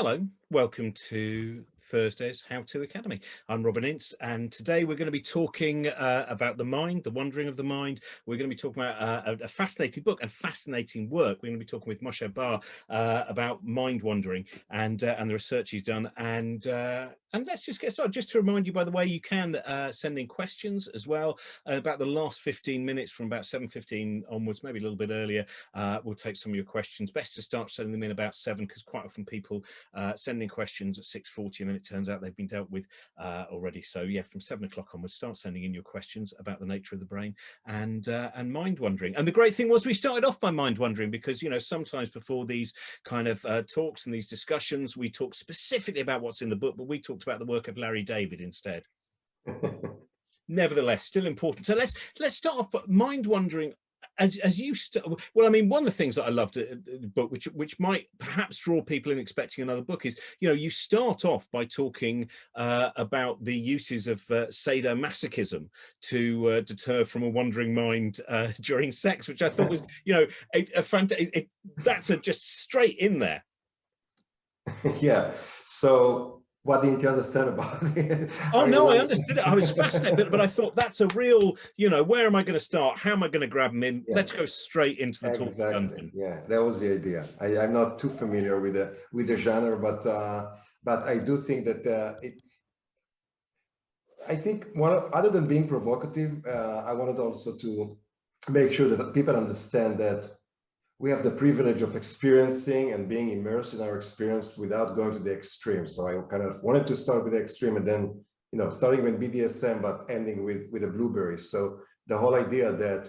Hello, welcome to Thursday's How To Academy. I'm Robin Ince, and today we're going to be talking about the mind, the wandering of the mind. We're going to be talking about a fascinating book and fascinating work. We're going to be talking with Moshe Bar about mind wandering and the research he's done. And let's just get started. Just to remind you, by the way, you can send in questions as well. About the last 15 minutes, from about 7:15 onwards, maybe a little bit earlier, we'll take some of your questions. Best to start sending them in about 7, because quite often people sending questions at 6:40, and then it turns out they've been dealt with already. So yeah, from 7 o'clock onwards, start sending in your questions about the nature of the brain and mind wandering. And the great thing was we started off by mind wandering because, you know, sometimes before these kind of talks and these discussions, we talk specifically about what's in the book, but we talked about the work of Larry David instead. Nevertheless, still important. So let's start off. But mind wandering, as you well, I mean, one of the things that I loved at the book, which might perhaps draw people in expecting another book, is, you know, you start off by talking about the uses of sadomasochism to deter from a wandering mind during sex, which I thought was, you know, a fantastic. That's just straight in there. Yeah. So what didn't you understand about it? Oh, no, I understood it. I was fascinated, but I thought that's a real, you know, where am I going to start? How am I going to grab them in? Yes. Let's go straight into the talk. Exactly. Yeah, that was the idea. I'm not too familiar with the genre, but I do think that I think other than being provocative, I wanted also to make sure that people understand that we have the privilege of experiencing and being immersed in our experience without going to the extreme. So I kind of wanted to start with the extreme and then, you know, starting with BDSM, but ending with a blueberry. So the whole idea that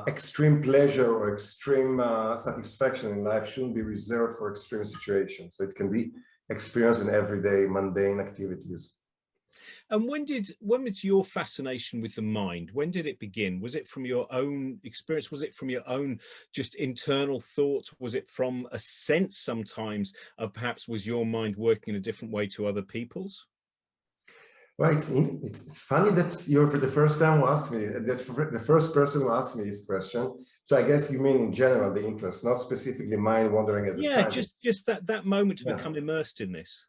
extreme pleasure or extreme satisfaction in life shouldn't be reserved for extreme situations. So it can be experienced in everyday mundane activities. And when was your fascination with the mind? When did it begin? Was it from your own experience? Was it from your own just internal thoughts? Was it from a sense sometimes of perhaps was your mind working in a different way to other people's? Well, it's funny that you're for the first time who asked me, the first person who asked me this question. So I guess you mean in general the interest, not specifically mind wandering as a scientist. just that moment to become immersed in this.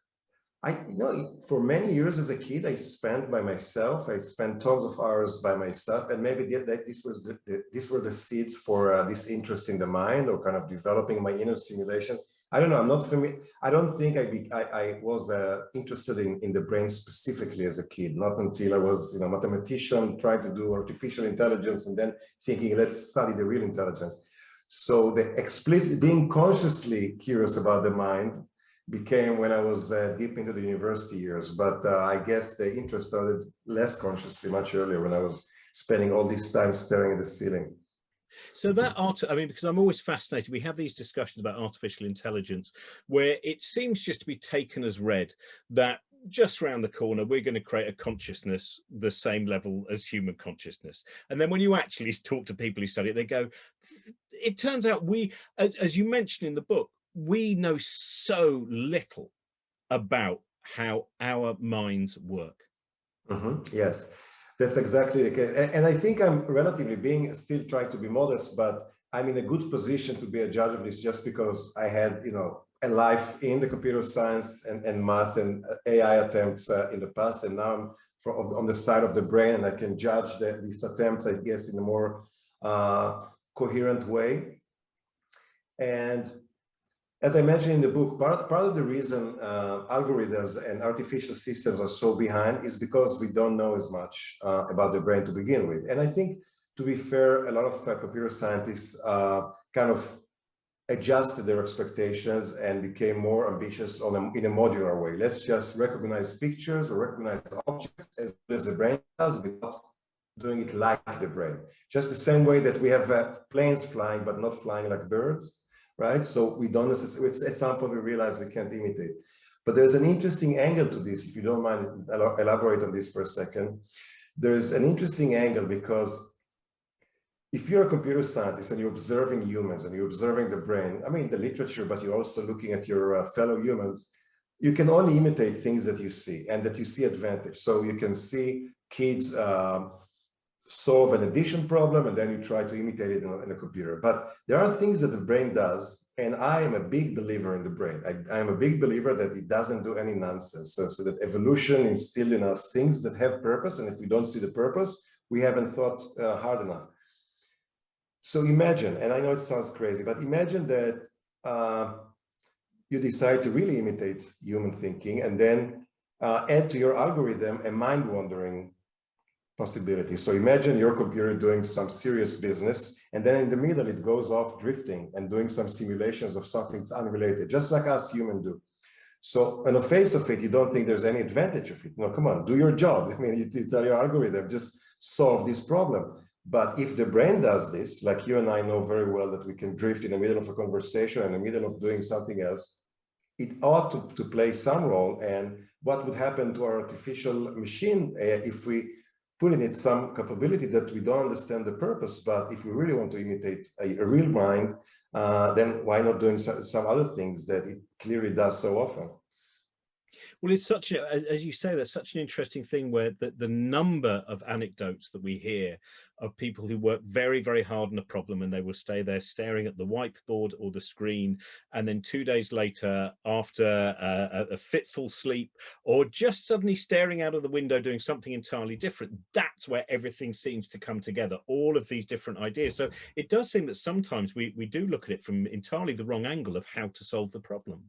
You know, for many years as a kid, I spent by myself. I spent tons of hours by myself, and maybe these were the seeds for this interest in the mind, or kind of developing my inner simulation. I don't know. I'm not familiar. I don't think I was interested in the brain specifically as a kid. Not until I was, you know, mathematician trying to do artificial intelligence, and then thinking, let's study the real intelligence. So the explicit being consciously curious about the mind became when I was deep into the university years, but I guess the interest started less consciously much earlier, when I was spending all this time staring at the ceiling. So that I mean, because I'm always fascinated, we have these discussions about artificial intelligence where it seems just to be taken as read that just around the corner we're going to create a consciousness the same level as human consciousness. And then when you actually talk to people who study it, they go, it turns out we, as you mentioned in the book, we know so little about how our minds work. Mm-hmm. Yes, that's exactly the case. And I think I'm relatively still trying to be modest, but I'm in a good position to be a judge of this just because I had, you know, a life in the computer science and math and AI attempts in the past. And now I'm on the side of the brain, and I can judge these attempts, I guess, in a more coherent way. And as I mentioned in the book, part of the reason algorithms and artificial systems are so behind is because we don't know as much about the brain to begin with. And I think, to be fair, a lot of computer scientists kind of adjusted their expectations and became more ambitious in a modular way. Let's just recognize pictures or recognize objects as the brain does, without doing it like the brain. Just the same way that we have planes flying, but not flying like birds. Right? So we don't necessarily, at some point we realize we can't imitate. But there's an interesting angle to this, if you don't mind, elaborate on this for a second. There's an interesting angle because if you're a computer scientist and you're observing humans and you're observing the brain, I mean, the literature, but you're also looking at your fellow humans, you can only imitate things that you see and that you see advantage. So you can see kids solve an addition problem, and then you try to imitate it in a computer. But there are things that the brain does And I am a big believer in the brain. I am a big believer that it doesn't do any nonsense. So that evolution instilled in us things that have purpose. And if we don't see the purpose, we haven't thought hard enough. So imagine, and I know it sounds crazy, but imagine that you decide to really imitate human thinking and then add to your algorithm a mind-wandering possibility. So imagine your computer doing some serious business, and then in the middle it goes off drifting and doing some simulations of something that's unrelated, just like us humans do. So on the face of it, you don't think there's any advantage of it. No, come on, do your job. I mean, you tell your algorithm, just solve this problem. But if the brain does this, like you and I know very well that we can drift in the middle of a conversation, in the middle of doing something else, it ought to play some role. And what would happen to our artificial machine if we put in it some capability that we don't understand the purpose, but if we really want to imitate a real mind, then why not doing some other things that it clearly does so often? Well, it's such a, as you say, that's such an interesting thing where the number of anecdotes that we hear of people who work very, very hard on a problem and they will stay there staring at the whiteboard or the screen. And then 2 days later, after a fitful sleep or just suddenly staring out of the window doing something entirely different, that's where everything seems to come together, all of these different ideas. So it does seem that sometimes we do look at it from entirely the wrong angle of how to solve the problem.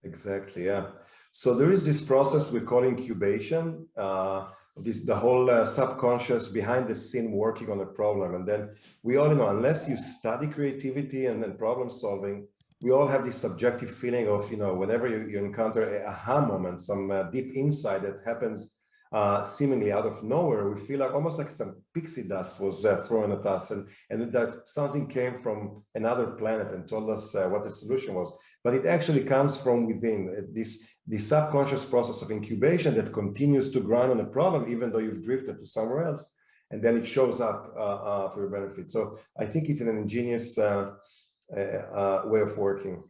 Exactly, yeah. So there is this process we call incubation, the whole subconscious behind the scene working on a problem. And then we all know, unless you study creativity and then problem solving, we all have this subjective feeling of, whenever you encounter a aha moment, some deep insight that happens seemingly out of nowhere, we feel like almost like some pixie dust was thrown at us and that something came from another planet and told us what the solution was. But it actually comes from within the subconscious process of incubation that continues to grind on a problem, even though you've drifted to somewhere else, and then it shows up for your benefit. So I think it's an ingenious way of working.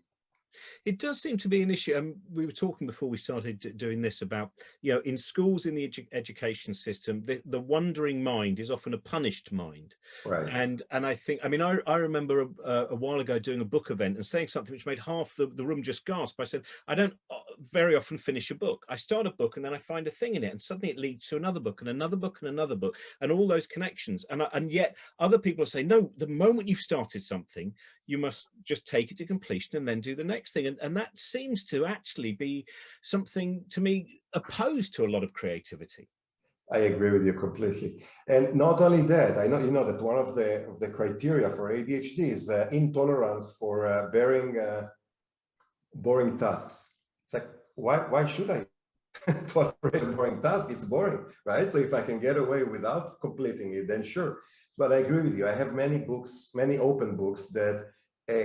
It does seem to be an issue. And we were talking before we started doing this about, in schools, in the education system, the wandering mind is often a punished mind. Right. And I think, I remember a while ago doing a book event and saying something which made half the room just gasp. I said, I don't very often finish a book. I start a book and then I find a thing in it and suddenly it leads to another book and another book and another book and all those connections. And yet other people say, no, the moment you've started something, you must just take it to completion and then do the next thing. And that seems to actually be something, to me, opposed to a lot of creativity. I agree with you completely. And not only that, I know that one of the criteria for ADHD is intolerance for boring tasks. It's like, why should I tolerate a boring task? It's boring, right? So if I can get away without completing it, then sure. But I agree with you. I have many books, many open books that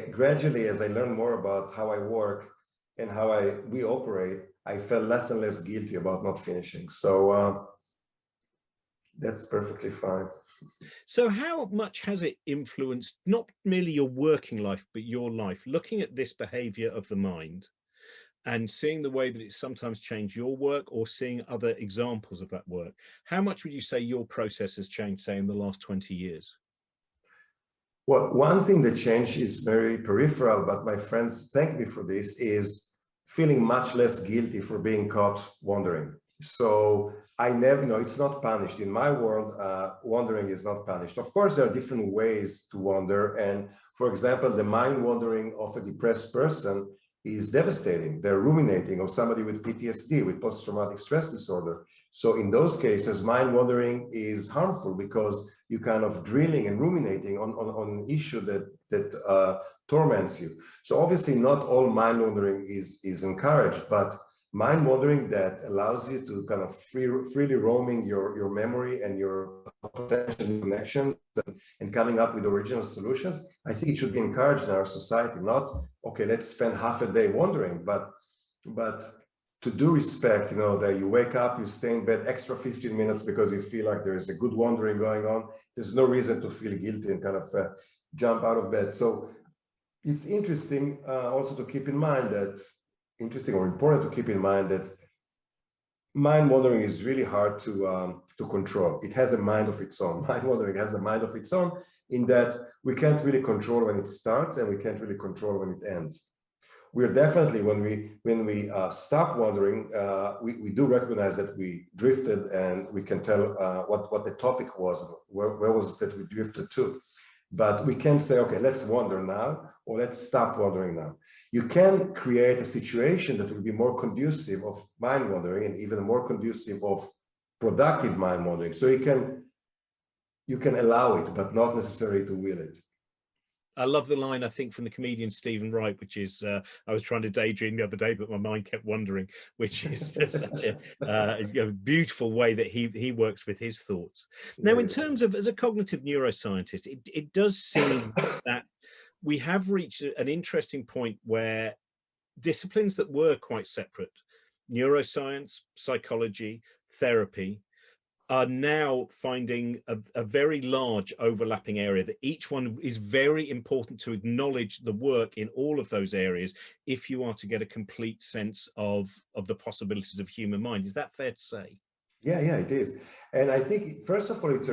gradually, as I learn more about how I work and how we operate, I felt less and less guilty about not finishing. So that's perfectly fine. So how much has it influenced not merely your working life, but your life, looking at this behavior of the mind and seeing the way that it's sometimes changed your work or seeing other examples of that work? How much would you say your process has changed, say, in the last 20 years? Well, one thing that changed is very peripheral, but my friends thank me for this, is feeling much less guilty for being caught wandering. So I never, it's not punished. In my world, wandering is not punished. Of course, there are different ways to wander. And for example, the mind wandering of a depressed person is devastating. They're ruminating, or somebody with PTSD, with post-traumatic stress disorder. So in those cases, mind wandering is harmful because you kind of drilling and ruminating on an issue that torments you. So obviously not all mind wandering is encouraged, but mind wandering that allows you to kind of freely roaming your memory and your potential connections and coming up with original solutions, I think it should be encouraged in our society. Not, okay, let's spend half a day wandering, but to do respect, that you wake up, you stay in bed extra 15 minutes because you feel like there is a good wandering going on. There's no reason to feel guilty and kind of jump out of bed. So it's interesting also to keep in mind that, important to keep in mind that mind wandering is really hard to control. It has a mind of its own. Mind wandering has a mind of its own, in that we can't really control when it starts and we can't really control when it ends. We're definitely, when we stop wandering, we do recognize that we drifted, and we can tell what the topic was, where was it that we drifted to. But we can't say, okay, let's wander now, or let's stop wandering now. You can create a situation that will be more conducive of mind wandering, and even more conducive of productive mind wandering. So you can allow it, but not necessarily to will it. I love the line, I think, from the comedian Stephen Wright, which is, I was trying to daydream the other day, but my mind kept wandering, which is just such a beautiful way that he works with his thoughts. Now, in terms of, as a cognitive neuroscientist, it does seem that we have reached an interesting point where disciplines that were quite separate, neuroscience, psychology, therapy, are now finding a very large overlapping area, that each one is very important to acknowledge the work in all of those areas if you are to get a complete sense of the possibilities of human mind. Is that fair to say? Yeah, it is. And I think, first of all, it's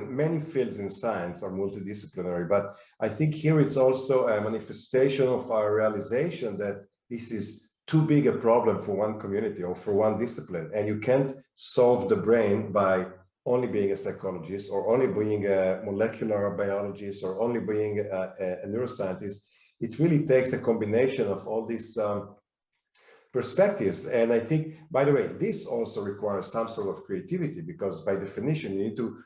many fields in science are multidisciplinary, but I think here it's also a manifestation of our realization that this is too big a problem for one community or for one discipline. And you can't solve the brain by only being a psychologist, or only being a molecular biologist, or only being a neuroscientist. It really takes a combination of all these perspectives. And I think, by the way, this also requires some sort of creativity, because by definition, you need to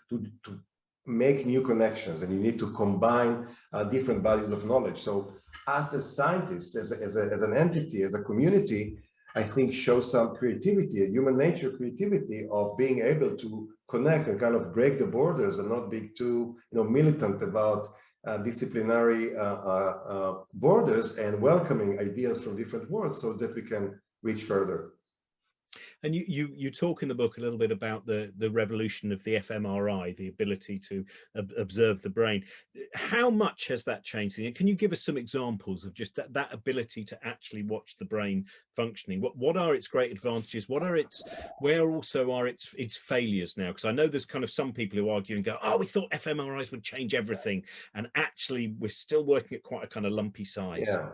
make new connections, and you need to combine different bodies of knowledge. So us as scientists, as an entity, as a community, I think shows some creativity, a human nature creativity of being able to connect and kind of break the borders, and not be too militant about disciplinary borders, and welcoming ideas from different worlds so that we can reach further. And you talk in the book a little bit about the revolution of the fMRI, the ability to observe the brain. How much has that changed? And can you give us some examples of just that ability to actually watch the brain functioning? What are its great advantages? Where also are its failures now? Because I know there's kind of some people who argue and go, oh, we thought fMRIs would change everything, and actually we're still working at quite a kind of lumpy size. Yeah.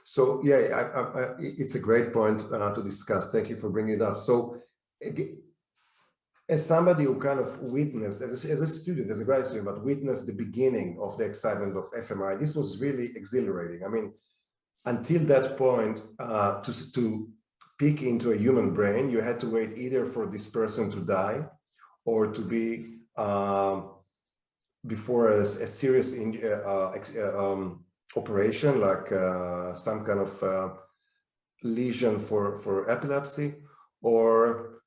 So yeah, it's a great point to discuss. Thank you for bringing it up. So as somebody who kind of witnessed, as a student, as a graduate student, but witnessed the beginning of the excitement of fMRI, this was really exhilarating. I mean, until that point, to peek into a human brain, you had to wait either for this person to die, or to be before a serious operation, like some kind of lesion for epilepsy, or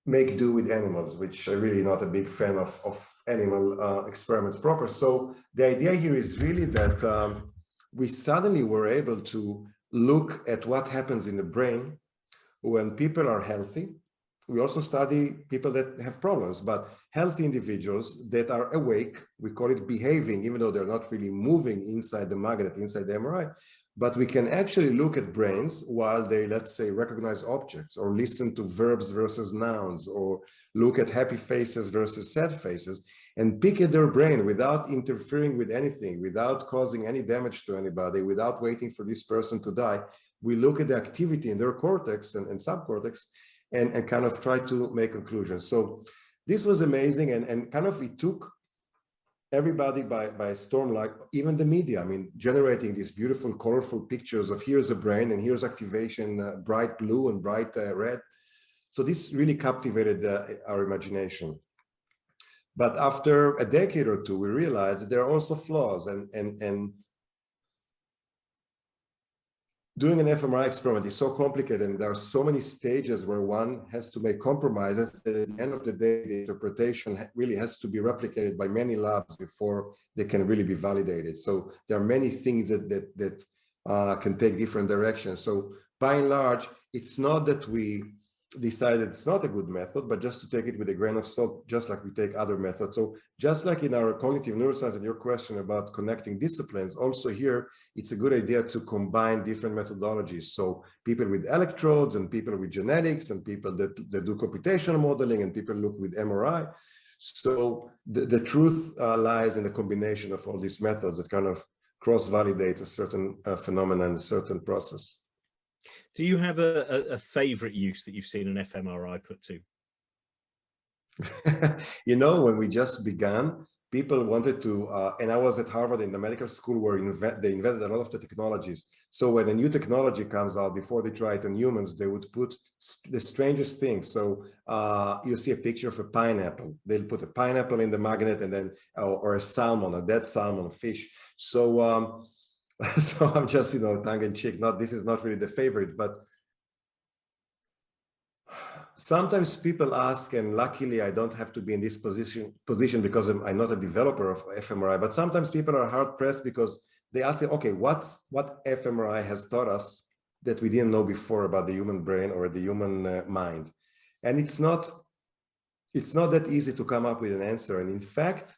make do with animals, which I'm really not a big fan of animal experiments proper. So the idea here is really that we suddenly were able to look at what happens in the brain when people are healthy. We also study people that have problems, but healthy individuals that are awake, we call it behaving, even though they're not really moving inside the magnet, inside the MRI. But we can actually look at brains while they, let's say, recognize objects, or listen to verbs versus nouns, or look at happy faces versus sad faces, and pick at their brain without interfering with anything, without causing any damage to anybody, without waiting for this person to die. We look at the activity in their cortex and subcortex, and kind of try to make conclusions. So this was amazing, and kind of it took everybody by storm, like even the media. I mean, generating these beautiful, colorful pictures of here's a brain and here's activation, bright blue and bright red. So this really captivated our imagination. But after a decade or two, we realized that there are also flaws, and doing an fMRI experiment is so complicated, and there are so many stages where one has to make compromises. At the end of the day, the interpretation really has to be replicated by many labs before they can really be validated. So there are many things that can take different directions. So by and large, it's not that we decided it's not a good method, but just to take it with a grain of salt, just like we take other methods. So just like in our cognitive neuroscience and your question about connecting disciplines, also here, it's a good idea to combine different methodologies. So people with electrodes, and people with genetics, and people that do computational modeling, and people look with MRI. So the truth lies in the combination of all these methods that kind of cross-validate a certain phenomenon, a certain process. Do you have a favorite use that you've seen an fMRI put to? You know, when we just began, people wanted to, and I was at Harvard in the medical school where they invented a lot of the technologies. So when a new technology comes out, before they try it on humans, they would put the strangest things. So you see a picture of a pineapple. They'll put a pineapple in the magnet, and then, or a salmon, a dead salmon, a fish. So, so I'm just, you know, tongue in cheek. This is not really the favorite, but sometimes people ask, and luckily I don't have to be in this position because I'm not a developer of fMRI, but sometimes people are hard pressed because they ask, okay, what fMRI has taught us that we didn't know before about the human brain or the human mind? And it's not that easy to come up with an answer. And in fact,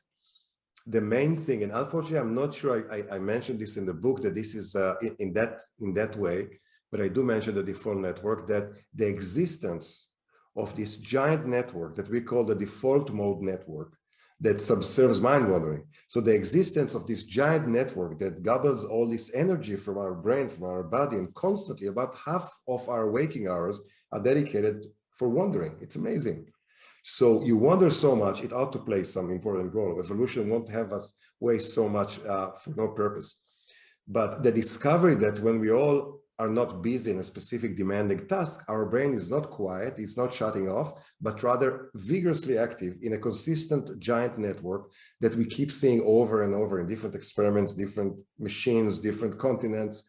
the main thing, and unfortunately, I'm not sure I mentioned this in the book, that this is in that way, but I do mention the default network, that the existence of this giant network that we call the default mode network that subserves mind wandering. So the existence of this giant network that gobbles all this energy from our brain, from our body, and constantly about half of our waking hours are dedicated for wandering. It's amazing. So you wonder so much, it ought to play some important role. Evolution won't have us waste so much for no purpose. But the discovery that when we all are not busy in a specific demanding task, our brain is not quiet, it's not shutting off, but rather vigorously active in a consistent giant network that we keep seeing over and over in different experiments, different machines, different continents.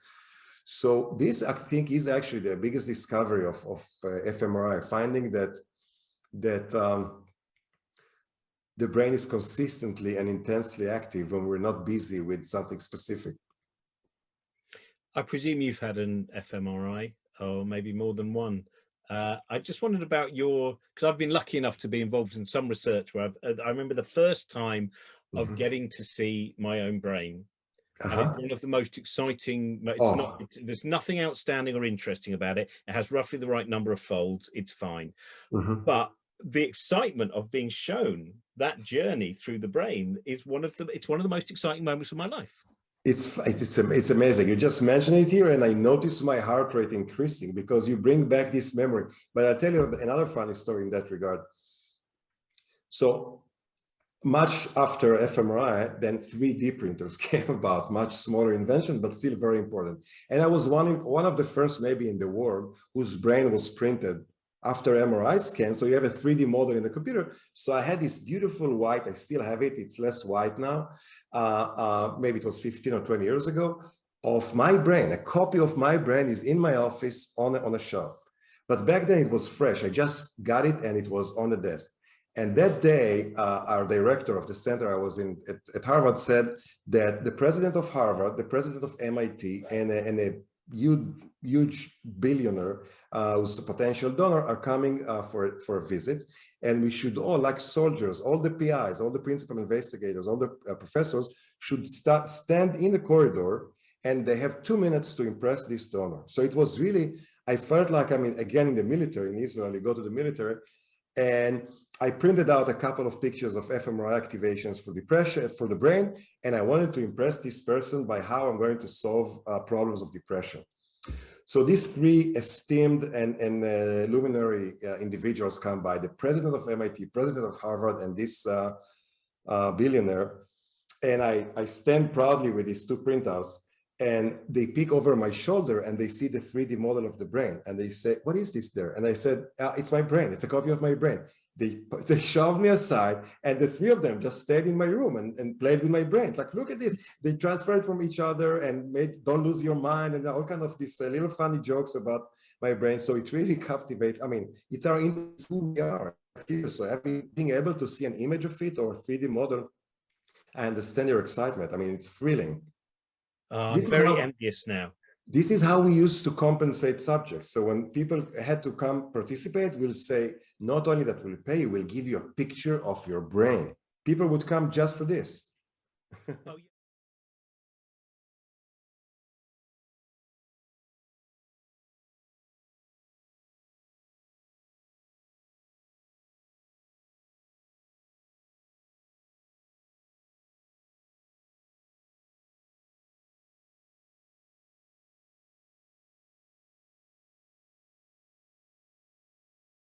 So this, I think, is actually the biggest discovery of fMRI, finding that the brain is consistently and intensely active when we're not busy with something specific. I presume you've had an fMRI, or maybe more than one. I just wondered about because I've been lucky enough to be involved in some research where I remember the first time of getting to see my own brain. And it's one of the most exciting, there's nothing outstanding or interesting about it. It has roughly the right number of folds. It's fine. But the excitement of being shown that journey through the brain is one of the most exciting moments of my life. It's amazing. You just mentioned it here, and I noticed my heart rate increasing because you bring back this memory. But I'll tell you another funny story in that regard. So much after fMRI, then 3D printers came about, much smaller invention, but still very important. And I was one of the first maybe in the world whose brain was printed after MRI scan. So you have a 3D model in the computer. So I had this beautiful white, I still have it, it's less white now. Maybe it was 15 or 20 years ago, of my brain. A copy of my brain is in my office on a shelf. But back then it was fresh. I just got it and it was on the desk. And that day, our director of the center I was in at Harvard said that the president of Harvard, the president of MIT, and a huge billionaire who's a potential donor are coming for a visit. And we should all, like soldiers, all the PIs, all the principal investigators, all the professors should stand in the corridor, and they have 2 minutes to impress this donor. So it was really, I felt like, again, in the military, in Israel, you go to the military, and I printed out a couple of pictures of fMRI activations for depression, for the brain, and I wanted to impress this person by how I'm going to solve problems of depression. So these three esteemed and luminary individuals come by, the president of MIT, president of Harvard, and this billionaire. And I stand proudly with these two printouts, and they peek over my shoulder and they see the 3D model of the brain. And they say, "What is this there?" And I said, "It's my brain. It's a copy of my brain." They shoved me aside, and the three of them just stayed in my room and played with my brain. Like, look at this. They transferred from each other and made "Don't lose your mind" and all kind of these little funny jokes about my brain. So it really captivates. It's who we are here. So being able to see an image of it or a 3D model, I understand your excitement. It's thrilling. I'm very envious now. This is how we used to compensate subjects. So when people had to come participate, we'll say, not only that we'll pay you, we'll give you a picture of your brain. People would come just for this. Oh,